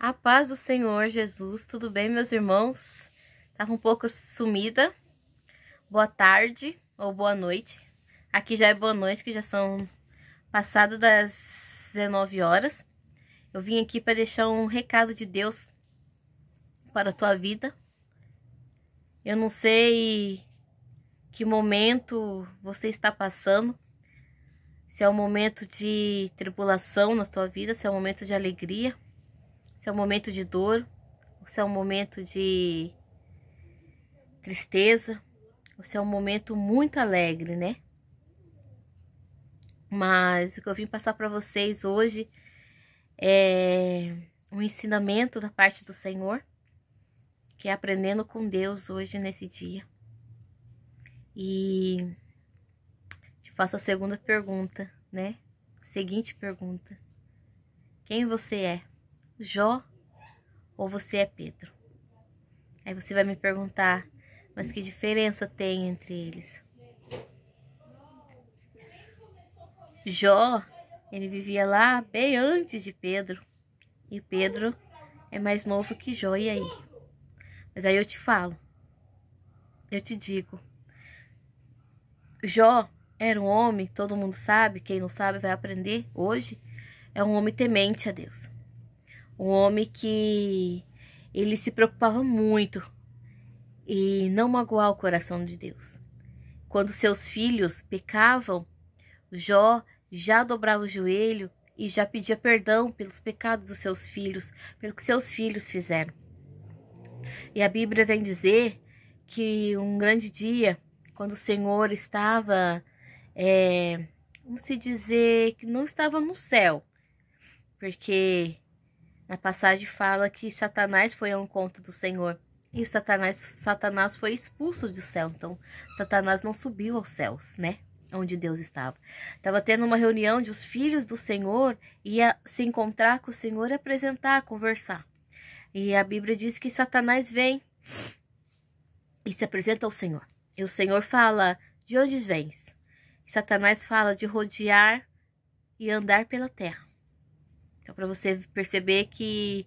A paz do Senhor Jesus, tudo bem, meus irmãos? Tava um pouco sumida. Boa tarde ou boa noite. Aqui já é boa noite, que já são passado das 19 horas. Eu vim aqui para deixar um recado de Deus para a tua vida. Eu não sei que momento você está passando. Se é um momento de tribulação na tua vida, se é um momento de alegria, se é um momento de dor, ou se é um momento de tristeza, ou se é um momento muito alegre, né? Mas o que eu vim passar para vocês hoje é um ensinamento da parte do Senhor, que é aprendendo com Deus hoje nesse dia. E te faço a segunda pergunta, né? Seguinte pergunta: quem você é? Jó ou você é Pedro? Aí você vai me perguntar, mas que diferença tem entre eles? Jó, ele vivia lá bem antes de Pedro. E Pedro é mais novo que Jó, e aí? Mas aí eu te falo, eu te digo. Jó era um homem, todo mundo sabe, quem não sabe vai aprender hoje. É um homem temente a Deus. Um homem que ele se preocupava muito em não magoar o coração de Deus. Quando seus filhos pecavam, Jó já dobrava o joelho e já pedia perdão pelos pecados dos seus filhos, pelo que seus filhos fizeram. E a Bíblia vem dizer que um grande dia, quando o Senhor estava, vamos se dizer, que não estava no céu, porque na passagem fala que Satanás foi ao encontro do Senhor. E Satanás foi expulso do céu. Então, Satanás não subiu aos céus, né? Onde Deus estava. Estava tendo uma reunião de os filhos do Senhor, ia se encontrar com o Senhor, apresentar, conversar. E a Bíblia diz que Satanás vem e se apresenta ao Senhor. E o Senhor fala: de onde vens? E Satanás fala de rodear e andar pela terra. Então, para você perceber que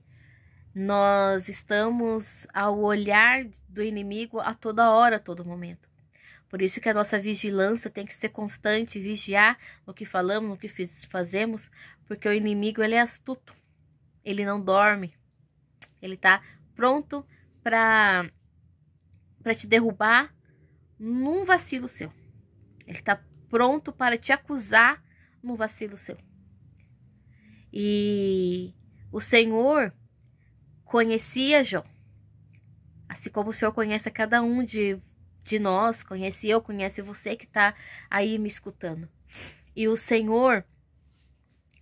nós estamos ao olhar do inimigo a toda hora, a todo momento. Por isso que a nossa vigilância tem que ser constante, vigiar no que falamos, no que fazemos, porque o inimigo, ele é astuto. Ele não dorme. Ele tá pronto para te derrubar num vacilo seu. Ele tá pronto para te acusar num vacilo seu. E o Senhor conhecia Jó, assim como o Senhor conhece a cada um de nós, conhece eu, conhece você que está aí me escutando. E o Senhor,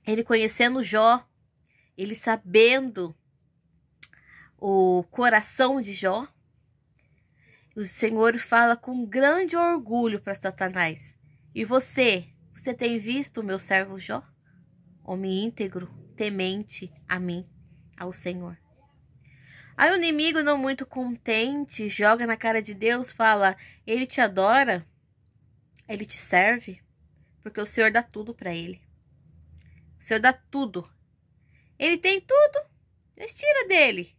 ele conhecendo Jó, ele sabendo o coração de Jó, o Senhor fala com grande orgulho para Satanás: e você tem visto o meu servo Jó? Homem íntegro, temente a mim, ao Senhor. Aí o inimigo, não muito contente, joga na cara de Deus, fala: ele te adora, ele te serve, porque o Senhor dá tudo para ele. O Senhor dá tudo. Ele tem tudo, mas tira dele.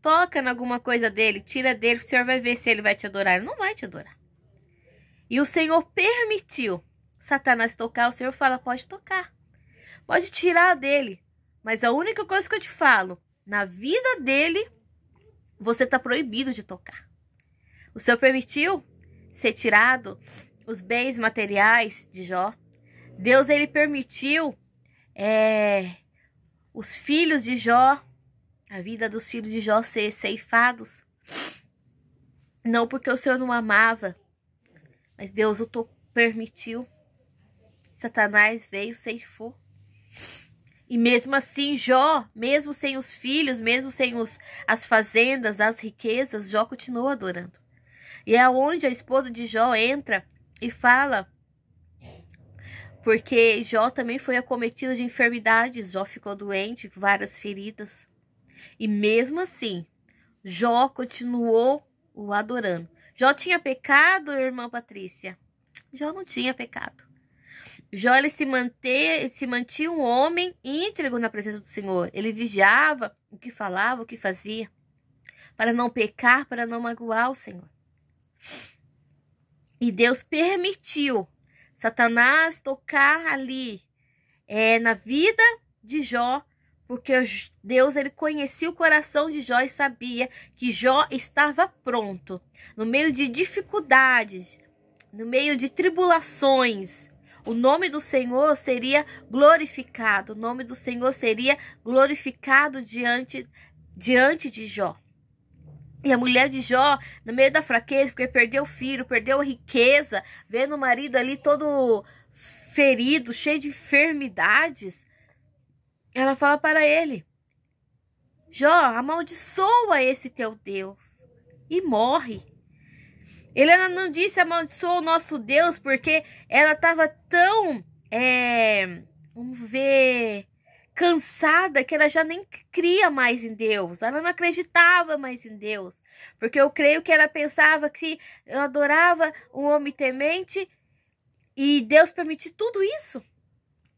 Toca em alguma coisa dele, tira dele, o Senhor vai ver se ele vai te adorar. Ele não vai te adorar. E o Senhor permitiu Satanás tocar. O Senhor fala: pode tocar, pode tirar dele, mas a única coisa que eu te falo: na vida dele, você está proibido de tocar. O Senhor permitiu ser tirado os bens materiais de Jó. Deus, ele permitiu os filhos de Jó, a vida dos filhos de Jó ser ceifados. Não porque o Senhor não amava, mas Deus o permitiu. Satanás veio, ceifou. E mesmo assim, Jó, mesmo sem os filhos, mesmo sem as fazendas, as riquezas, Jó continuou adorando. E é onde a esposa de Jó entra e fala, porque Jó também foi acometido de enfermidades, Jó ficou doente, com várias feridas. E mesmo assim, Jó continuou o adorando. Jó tinha pecado, irmã Patrícia? Jó não tinha pecado. Jó, ele se mantinha um homem íntegro na presença do Senhor. Ele vigiava o que falava, o que fazia, para não pecar, para não magoar o Senhor. E Deus permitiu Satanás tocar ali na vida de Jó, porque Deus, ele conhecia o coração de Jó e sabia que Jó estava pronto. No meio de dificuldades, no meio de tribulações, o nome do Senhor seria glorificado. O nome do Senhor seria glorificado diante de Jó. E a mulher de Jó, no meio da fraqueza, porque perdeu o filho, perdeu a riqueza, vendo o marido ali todo ferido, cheio de enfermidades, ela fala para ele: Jó, amaldiçoa esse teu Deus e morre. Ela não disse amaldiçoa o nosso Deus, porque ela estava tão, vamos ver, cansada, que ela já nem cria mais em Deus. Ela não acreditava mais em Deus, porque eu creio que ela pensava que eu adorava um homem temente e Deus permitiu tudo isso.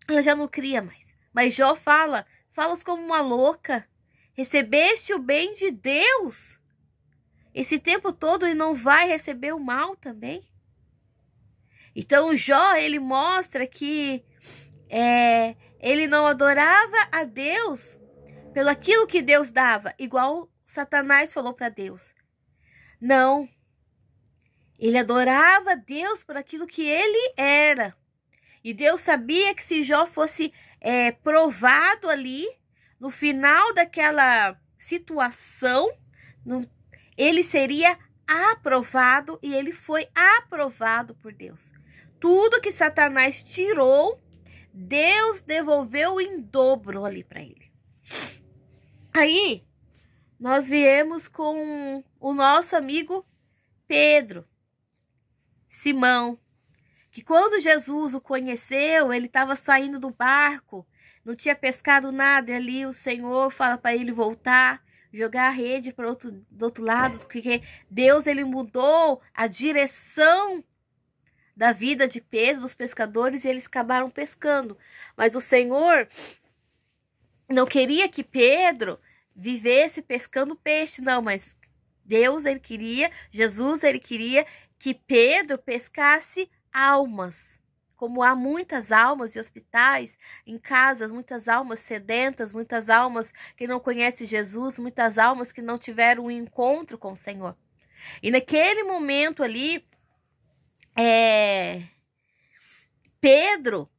Ela já não cria mais. Mas Jó falas como uma louca. Recebeste o bem de Deus esse tempo todo e não vai receber o mal também. Então Jó, ele mostra que ele não adorava a Deus pelo aquilo que Deus dava, igual Satanás falou para Deus. Não. Ele adorava Deus por aquilo que ele era. E Deus sabia que se Jó fosse provado ali, no final daquela situação, ele seria aprovado, e ele foi aprovado por Deus. Tudo que Satanás tirou, Deus devolveu em dobro ali para ele. Aí, nós viemos com o nosso amigo Pedro, Simão, que quando Jesus o conheceu, ele estava saindo do barco, não tinha pescado nada, e ali o Senhor fala para ele voltar, jogar a rede para do outro lado, porque Deus, ele mudou a direção da vida de Pedro, dos pescadores, e eles acabaram pescando. Mas o Senhor não queria que Pedro vivesse pescando peixe, não, mas Deus, ele queria, Jesus, ele queria que Pedro pescasse almas. Como há muitas almas em hospitais, em casas, muitas almas sedentas, muitas almas que não conhecem Jesus, muitas almas que não tiveram um encontro com o Senhor. E naquele momento ali, Pedro,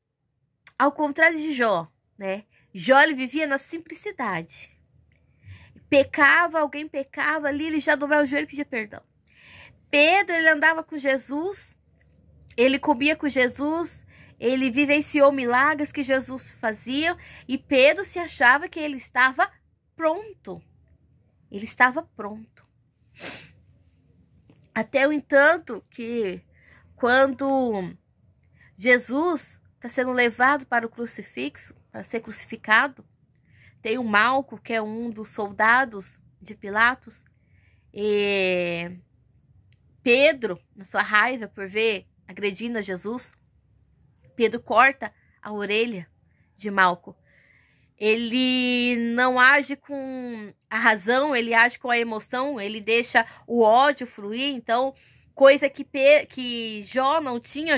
ao contrário de Jó, né? Jó, ele vivia na simplicidade. Pecava, alguém pecava ali, ele já dobrava o joelho e pedia perdão. Pedro, ele andava com Jesus, ele comia com Jesus, ele vivenciou milagres que Jesus fazia, e Pedro se achava que ele estava pronto. Ele estava pronto. Até o entanto que quando Jesus está sendo levado para o crucifixo, para ser crucificado, tem o Malco, que é um dos soldados de Pilatos, e Pedro, na sua raiva por ver agredindo a Jesus, Pedro corta a orelha de Malco. Ele não age com a razão, ele age com a emoção, ele deixa o ódio fluir. Então, coisa que Jó não tinha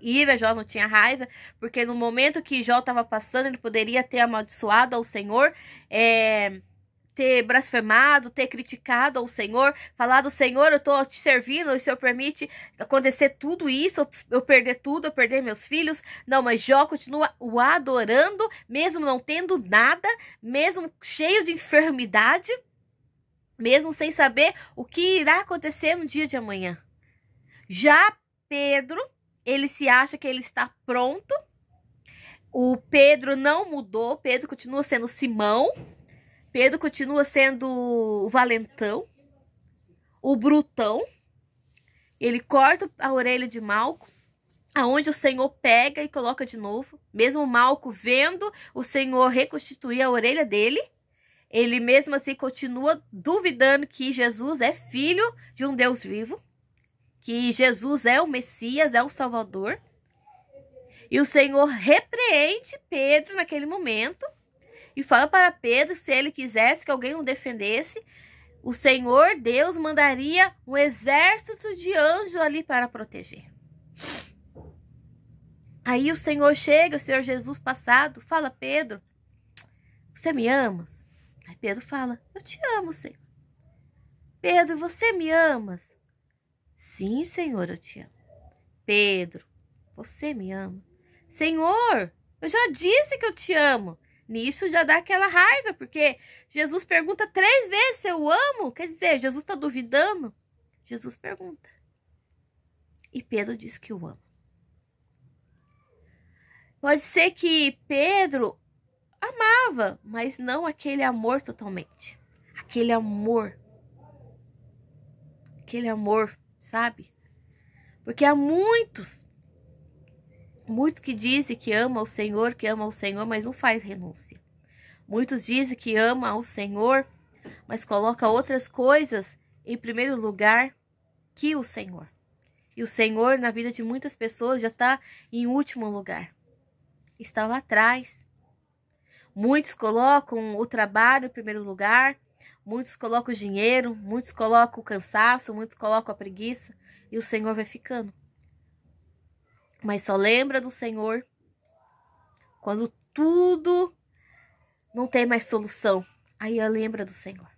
ira, Jó não tinha raiva, porque no momento que Jó estava passando, ele poderia ter amaldiçoado ao Senhor, ter blasfemado, ter criticado ao Senhor, falado: Senhor, eu estou te servindo, e o Senhor permite acontecer tudo isso, eu perder tudo, eu perder meus filhos. Não, mas Jó continua o adorando, mesmo não tendo nada, mesmo cheio de enfermidade, mesmo sem saber o que irá acontecer no dia de amanhã. Já Pedro, ele se acha que ele está pronto. O Pedro não mudou, Pedro continua sendo Simão, Pedro continua sendo o valentão, o brutão. Ele corta a orelha de Malco, aonde o Senhor pega e coloca de novo. Mesmo Malco vendo o Senhor reconstituir a orelha dele, ele mesmo assim continua duvidando que Jesus é filho de um Deus vivo, que Jesus é o Messias, é o Salvador. E o Senhor repreende Pedro naquele momento e fala para Pedro, se ele quisesse que alguém o defendesse, o Senhor Deus mandaria um exército de anjos ali para proteger. Aí o Senhor chega, o Senhor Jesus passado, fala: Pedro, você me ama? Aí Pedro fala: eu te amo, Senhor. Pedro, você me ama? Sim, Senhor, eu te amo. Pedro, você me ama? Senhor, eu já disse que eu te amo. Nisso já dá aquela raiva, porque Jesus pergunta 3 vezes se eu amo. Quer dizer, Jesus está duvidando. Jesus pergunta. E Pedro diz que o ama. Pode ser que Pedro amava, mas não aquele amor totalmente. Aquele amor, sabe? Porque há muitos que dizem que amam o Senhor, mas não faz renúncia. Muitos dizem que amam o Senhor, mas coloca outras coisas em primeiro lugar que o Senhor. E o Senhor, na vida de muitas pessoas, já está em último lugar. Está lá atrás. Muitos colocam o trabalho em primeiro lugar, muitos colocam o dinheiro, muitos colocam o cansaço, muitos colocam a preguiça, e o Senhor vai ficando. Mas só lembra do Senhor quando tudo não tem mais solução. Aí lembra do Senhor.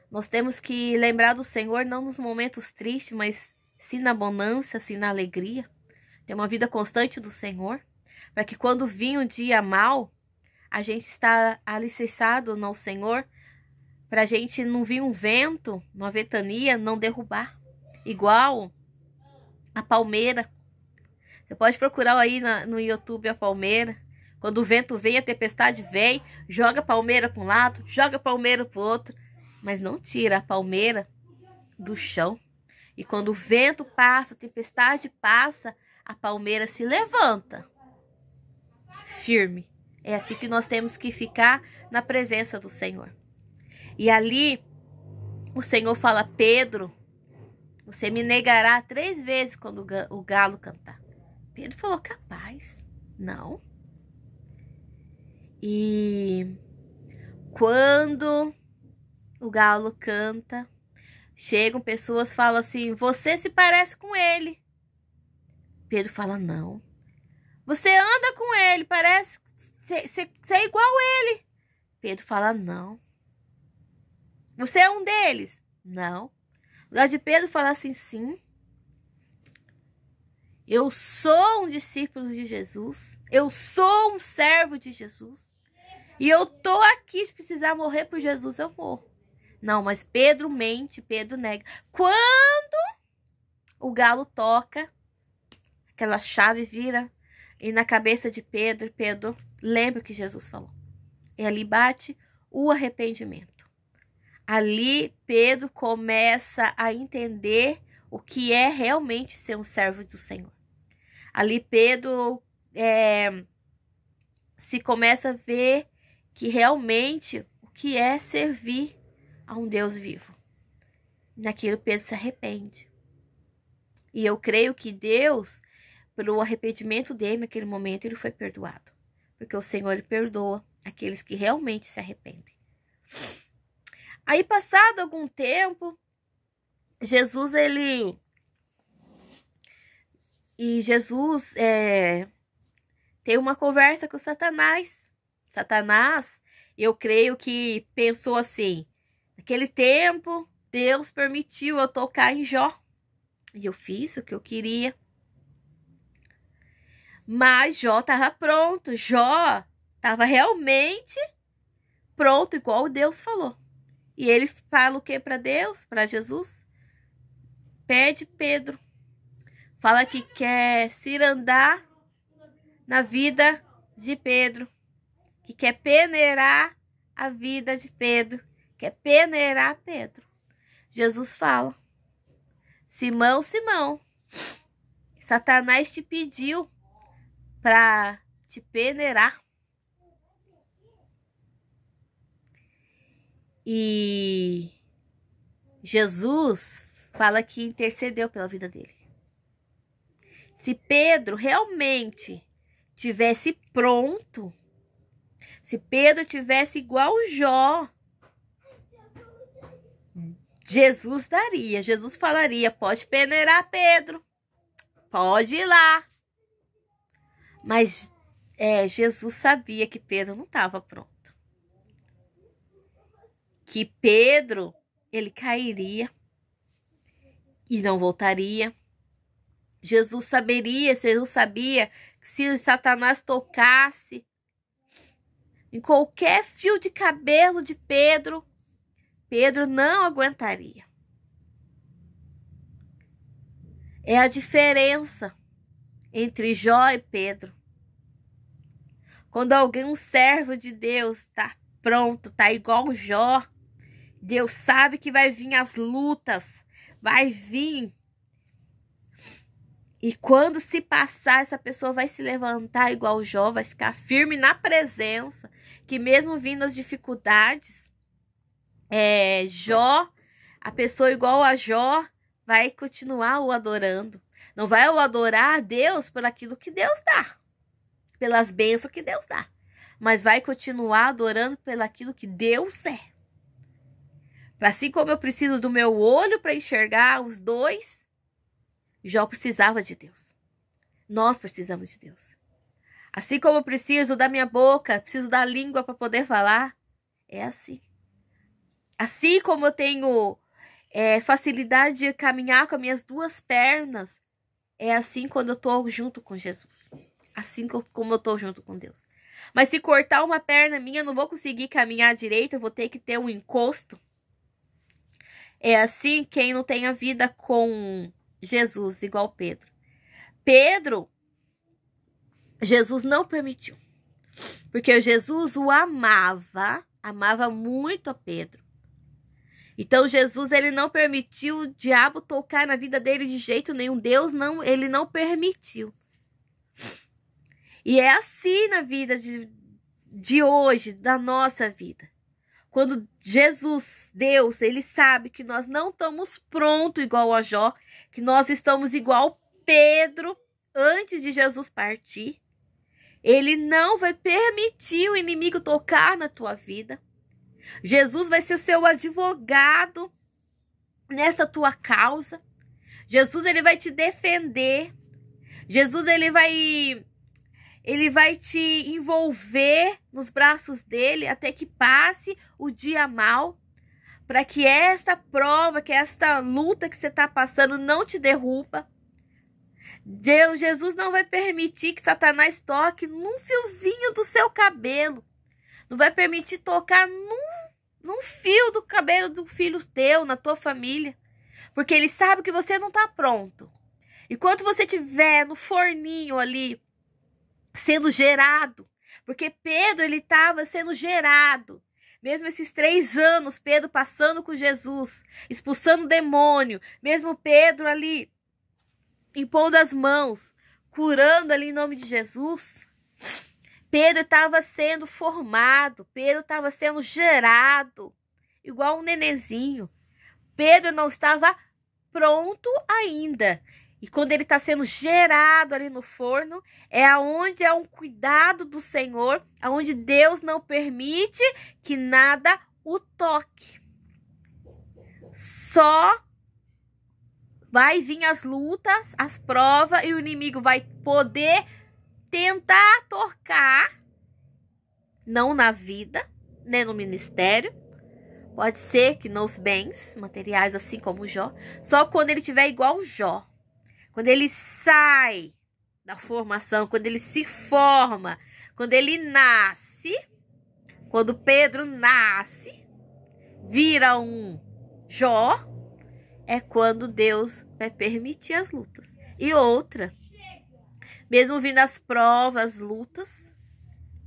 Nós temos que lembrar do Senhor não nos momentos tristes, mas sim na bonança, sim na alegria. Ter uma vida constante do Senhor, para que quando vir um dia mal, a gente está alicerçado no Senhor, para a gente não vir um vento, uma ventania, não derrubar. Igual a palmeira. Você pode procurar aí no YouTube a palmeira. Quando o vento vem, a tempestade vem, joga a palmeira para um lado, joga a palmeira para o outro, mas não tira a palmeira do chão. E quando o vento passa, a tempestade passa, a palmeira se levanta firme. É assim que nós temos que ficar na presença do Senhor. E ali, o Senhor fala: Pedro, você me negará 3 vezes quando o galo cantar. Pedro falou: capaz, não. E quando o galo canta, chegam pessoas e falam assim: você se parece com ele. Pedro fala: não. Você anda com ele, parece ser é igual a ele. Pedro fala: não. Você é um deles? Não. No lugar de Pedro falar assim: sim. Eu sou um discípulo de Jesus. Eu sou um servo de Jesus. E eu tô aqui, se precisar morrer por Jesus, eu morro. Não, mas Pedro mente, Pedro nega. Quando o galo toca, aquela chave vira e na cabeça de Pedro, Pedro lembra o que Jesus falou. E ali bate o arrependimento. Ali Pedro começa a entender o que é realmente ser um servo do Senhor. Ali Pedro se começa a ver que realmente o que é servir a um Deus vivo. Naquilo Pedro se arrepende. E eu creio que Deus, pelo arrependimento dele naquele momento, ele foi perdoado. Porque o Senhor perdoa aqueles que realmente se arrependem. Aí, passado algum tempo, Jesus tem uma conversa com Satanás. Satanás, eu creio que pensou assim: naquele tempo, Deus permitiu eu tocar em Jó. E eu fiz o que eu queria. Mas Jó estava pronto. Jó estava realmente pronto, igual Deus falou. E ele fala o que para Deus? Para Jesus? Pede Pedro. Fala que quer se andar na vida de Pedro. Que quer peneirar a vida de Pedro. Quer peneirar Pedro. Jesus fala: Simão, Simão, Satanás te pediu para te peneirar. E Jesus fala que intercedeu pela vida dele. Se Pedro realmente tivesse pronto, se Pedro tivesse igual Jó, Jesus daria, Jesus falaria, pode peneirar Pedro, pode ir lá. Mas Jesus sabia que Pedro não estava pronto. Que Pedro, ele cairia e não voltaria. Jesus sabia que se Satanás tocasse em qualquer fio de cabelo de Pedro, Pedro não aguentaria. É a diferença entre Jó e Pedro. Quando alguém, um servo de Deus, está pronto, está igual Jó, Deus sabe que vai vir as lutas, vai vir. E quando se passar, essa pessoa vai se levantar igual Jó, vai ficar firme na presença, que mesmo vindo as dificuldades, Jó, a pessoa igual a Jó, vai continuar o adorando. Não vai o adorar a Deus por aquilo que Deus dá, pelas bênçãos que Deus dá, mas vai continuar adorando pelo aquilo que Deus é. Assim como eu preciso do meu olho para enxergar os dois, Jó precisava de Deus. Nós precisamos de Deus. Assim como eu preciso da minha boca, preciso da língua para poder falar, é assim. Assim como eu tenho facilidade de caminhar com as minhas duas pernas, é assim quando eu estou junto com Jesus. Assim como eu estou junto com Deus. Mas se cortar uma perna minha, eu não vou conseguir caminhar direito, eu vou ter que ter um encosto. É assim quem não tem a vida com Jesus, igual Pedro. Pedro, Jesus não permitiu. Porque Jesus o amava muito a Pedro. Então Jesus, ele não permitiu o diabo tocar na vida dele de jeito nenhum. Deus não, ele não permitiu. E é assim na vida de hoje, da nossa vida. Quando Jesus, Deus, ele sabe que nós não estamos prontos igual a Jó, que nós estamos igual Pedro antes de Jesus partir. Ele não vai permitir o inimigo tocar na tua vida. Jesus vai ser seu advogado nessa tua causa. Jesus, ele vai te defender. Jesus, ele vai te envolver nos braços dele até que passe o dia mal, para que esta prova, que esta luta que você está passando não te derruba. Jesus não vai permitir que Satanás toque num fiozinho do seu cabelo. Não vai permitir tocar num fio do cabelo do filho teu, na tua família. Porque ele sabe que você não está pronto. Enquanto você estiver no forninho ali, sendo gerado. Porque Pedro, ele estava sendo gerado. Mesmo esses 3 anos, Pedro passando com Jesus, expulsando o demônio. Mesmo Pedro ali, impondo as mãos, curando ali em nome de Jesus. Pedro estava sendo formado. Pedro estava sendo gerado. Igual um nenenzinho. Pedro não estava pronto ainda. E quando ele está sendo gerado ali no forno, é aonde é um cuidado do Senhor, aonde Deus não permite que nada o toque. Só vai vir as lutas, as provas, e o inimigo vai poder tentar tocar, não na vida, nem no ministério. Pode ser que nos bens materiais, assim como Jó, só quando ele tiver igual Jó. Quando ele sai da formação, quando ele se forma, quando ele nasce, quando Pedro nasce, vira um Jó, é quando Deus vai permitir as lutas. E outra, mesmo vindo as provas, as lutas,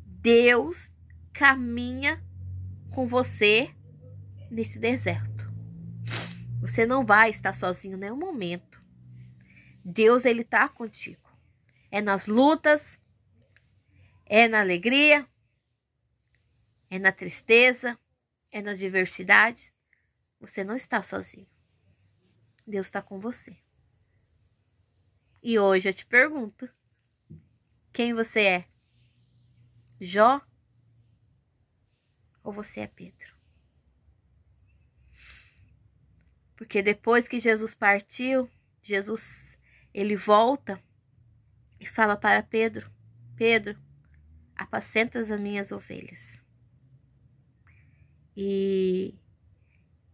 Deus caminha com você nesse deserto. Você não vai estar sozinho em nenhum momento. Deus, ele tá contigo. É nas lutas, é na alegria, é na tristeza, é na diversidade. Você não está sozinho. Deus está com você. E hoje eu te pergunto, quem você é? Jó ou você é Pedro? Porque depois que Jesus partiu, ele volta e fala para Pedro: Pedro, apacenta as minhas ovelhas. E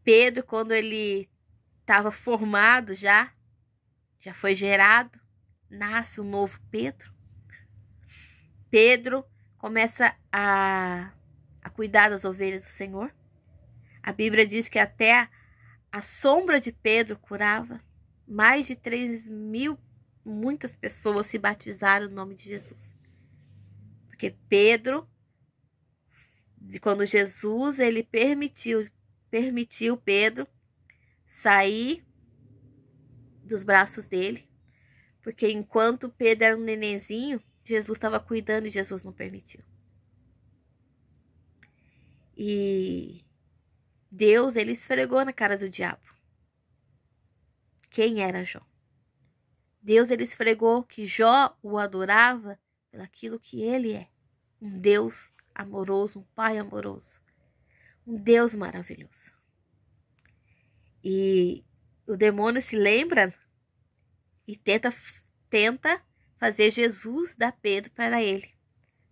Pedro, quando ele estava formado já foi gerado, nasce um novo Pedro. Pedro começa a cuidar das ovelhas do Senhor. A Bíblia diz que até a sombra de Pedro curava. Mais de 3.000, muitas pessoas se batizaram no nome de Jesus. Porque Pedro, quando Jesus ele permitiu Pedro sair dos braços dele, porque enquanto Pedro era um nenenzinho, Jesus estava cuidando e Jesus não permitiu. E Deus, ele esfregou na cara do diabo quem era Jó. Deus, ele esfregou que Jó o adorava pelaquilo que ele é. Um Deus amoroso, um Pai amoroso. Um Deus maravilhoso. E o demônio se lembra e tenta fazer Jesus dar Pedro para ele,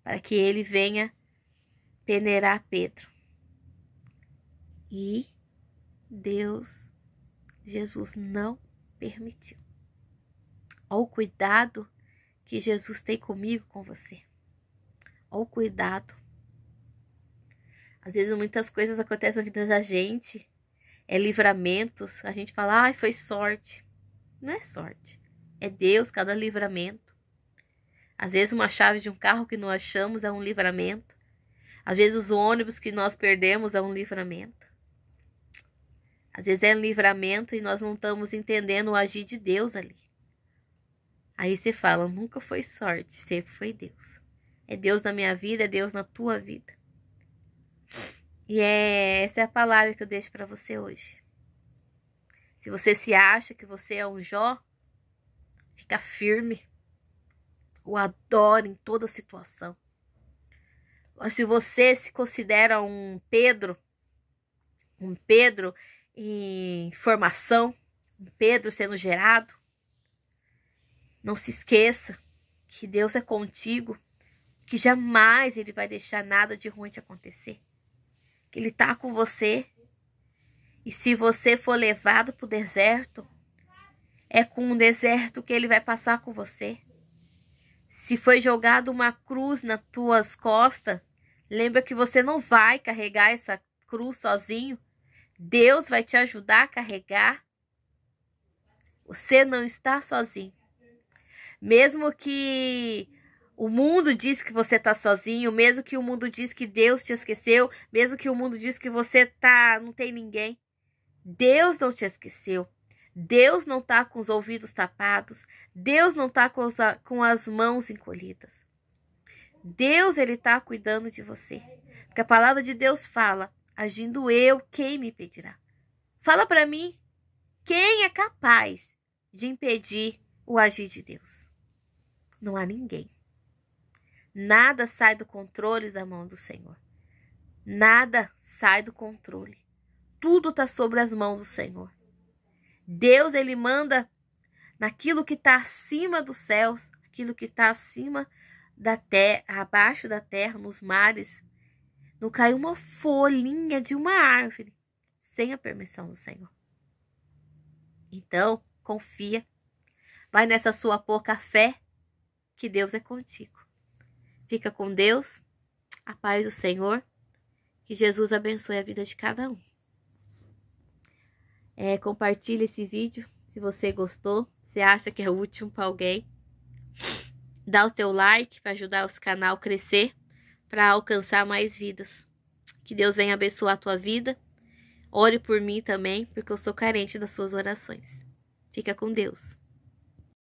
para que ele venha peneirar Pedro. E Jesus não permitiu. Olha o cuidado que Jesus tem comigo, com você. Olha o cuidado. Às vezes muitas coisas acontecem na vida da gente, livramentos, a gente fala, ai, foi sorte. Não é sorte. É Deus, cada livramento. Às vezes uma chave de um carro que não achamos é um livramento. Às vezes os ônibus que nós perdemos é um livramento. Às vezes é um livramento e nós não estamos entendendo o agir de Deus ali. Aí você fala, nunca foi sorte, sempre foi Deus. É Deus na minha vida, é Deus na tua vida. E essa é a palavra que eu deixo para você hoje. Se você se acha que você é um Jó, fica firme. O adora em toda situação. Se você se considera um Pedro em formação, um Pedro sendo gerado, não se esqueça que Deus é contigo, que jamais Ele vai deixar nada de ruim te acontecer. Que Ele está com você. E se você for levado para o deserto, é com o deserto que Ele vai passar com você. Se foi jogado uma cruz nas tuas costas, lembra que você não vai carregar essa cruz sozinho. Deus vai te ajudar a carregar. Você não está sozinho. Mesmo que o mundo diz que você está sozinho, mesmo que o mundo diz que Deus te esqueceu, mesmo que o mundo diz que você não tem ninguém, Deus não te esqueceu. Deus não está com os ouvidos tapados. Deus não está com as mãos encolhidas. Deus, Ele está cuidando de você. Porque a palavra de Deus fala, agindo eu, quem me impedirá? Fala para mim, quem é capaz de impedir o agir de Deus? Não há ninguém. Nada sai do controle da mão do Senhor. Nada sai do controle. Tudo está sobre as mãos do Senhor. Deus, Ele manda naquilo que está acima dos céus, aquilo que está acima da terra, abaixo da terra, nos mares. Não cai uma folhinha de uma árvore sem a permissão do Senhor. Então, confia. Vai nessa sua pouca fé, que Deus é contigo. Fica com Deus, a paz do Senhor. Que Jesus abençoe a vida de cada um. Compartilhe esse vídeo se você gostou, se acha que é útil para alguém. Dá o teu like para ajudar o canal a crescer, para alcançar mais vidas. Que Deus venha abençoar a tua vida. Ore por mim também, porque eu sou carente das suas orações. Fica com Deus.